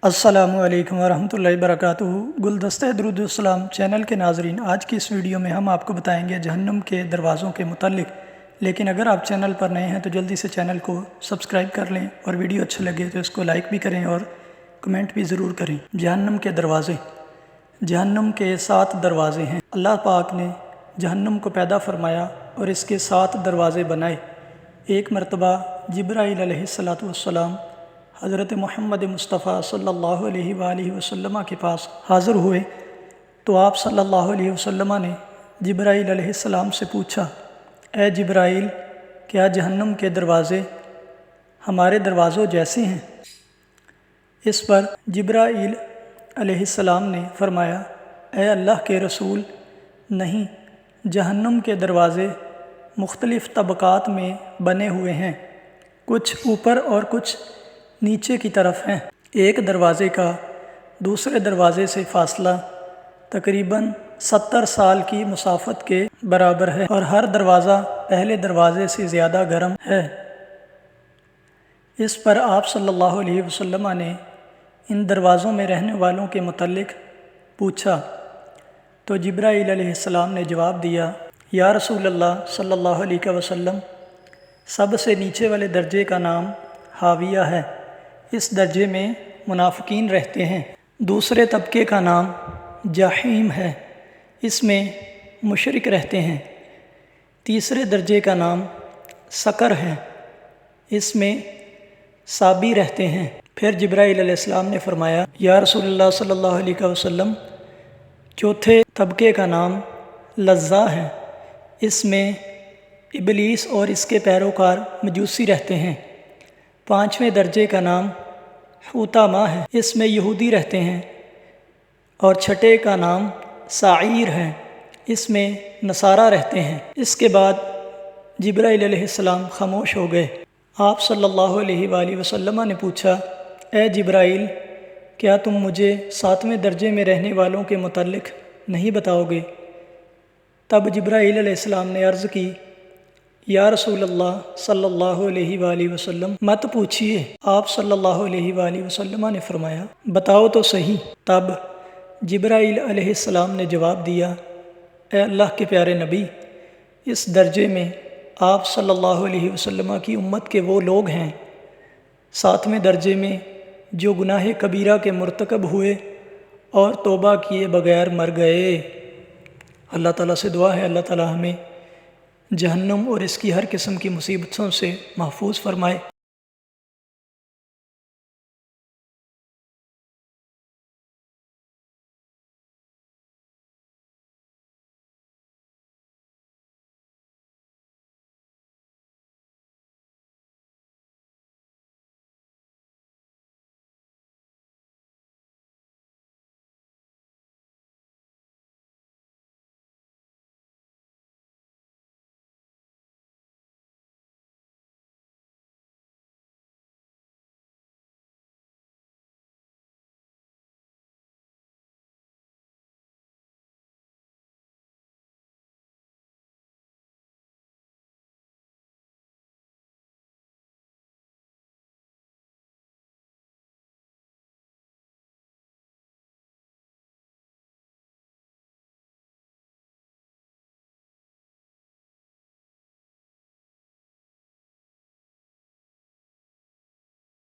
السلام علیکم ورحمۃ اللہ وبرکاتہ۔ گلدستہ درود السلام چینل کے ناظرین، آج کی اس ویڈیو میں ہم آپ کو بتائیں گے جہنم کے دروازوں کے متعلق۔ لیکن اگر آپ چینل پر نئے ہیں تو جلدی سے چینل کو سبسکرائب کر لیں، اور ویڈیو اچھا لگے تو اس کو لائک بھی کریں اور کمنٹ بھی ضرور کریں۔ جہنم کے دروازے۔ جہنم کے 7 دروازے ہیں۔ اللہ پاک نے جہنم کو پیدا فرمایا اور اس کے 7 دروازے بنائے۔ ایک مرتبہ جبرائیل علیہ السلام حضرت محمد مصطفیٰ صلی اللہ علیہ وآلہ وسلم کے پاس حاضر ہوئے تو آپ صلی اللہ علیہ وسلم نے جبرائیل علیہ السلام سے پوچھا، اے جبرائیل، کیا جہنم کے دروازے ہمارے دروازوں جیسے ہیں؟ اس پر جبرائیل علیہ السلام نے فرمایا، اے اللہ کے رسول، نہیں، جہنم کے دروازے مختلف طبقات میں بنے ہوئے ہیں، کچھ اوپر اور کچھ نیچے کی طرف ہیں۔ ایک دروازے کا دوسرے دروازے سے فاصلہ تقریباً 70 سال کی مسافت کے برابر ہے، اور ہر دروازہ پہلے دروازے سے زیادہ گرم ہے۔ اس پر آپ صلی اللہ علیہ وسلم نے ان دروازوں میں رہنے والوں کے متعلق پوچھا تو جبرائیل علیہ السلام نے جواب دیا، یا رسول اللہ صلی اللہ علیہ وسلم، سب سے نیچے والے درجے کا نام حاویہ ہے، اس درجے میں منافقین رہتے ہیں۔ دوسرے طبقے کا نام جحیم ہے، اس میں مشرک رہتے ہیں۔ تیسرے درجے کا نام سقر ہے، اس میں صابی رہتے ہیں۔ پھر جبرائیل علیہ السلام نے فرمایا، یا رسول اللہ صلی اللہ علیہ وسلم، چوتھے طبقے کا نام لظہ ہے، اس میں ابلیس اور اس کے پیروکار مجوسی رہتے ہیں۔ پانچویں درجے کا نام حطامہ ہے، اس میں یہودی رہتے ہیں، اور چھٹے کا نام سعیر ہے، اس میں نصارہ رہتے ہیں۔ اس کے بعد جبرائیل علیہ السلام خاموش ہو گئے۔ آپ صلی اللہ علیہ وآلہ وسلم نے پوچھا، اے جبرائیل، کیا تم مجھے 7ویں درجے میں رہنے والوں کے متعلق نہیں بتاؤ گے؟ تب جبرائیل علیہ السلام نے عرض کی، یا رسول اللہ صلی اللہ علیہ وآلہ وسلم، مت پوچھئے۔ آپ صلی اللہ علیہ وآلہ وسلم نے فرمایا، بتاؤ تو صحیح۔ تب جبرائیل علیہ السلام نے جواب دیا، اے اللہ کے پیارے نبی، اس درجے میں آپ صلی اللہ علیہ وسلم کی امت کے وہ لوگ ہیں۔ 7ویں درجے میں جو گناہ کبیرہ کے مرتکب ہوئے اور توبہ کیے بغیر مر گئے۔ اللہ تعالیٰ سے دعا ہے اللہ تعالیٰ ہمیں جہنم اور اس کی ہر قسم کی مصیبتوں سے محفوظ فرمائے۔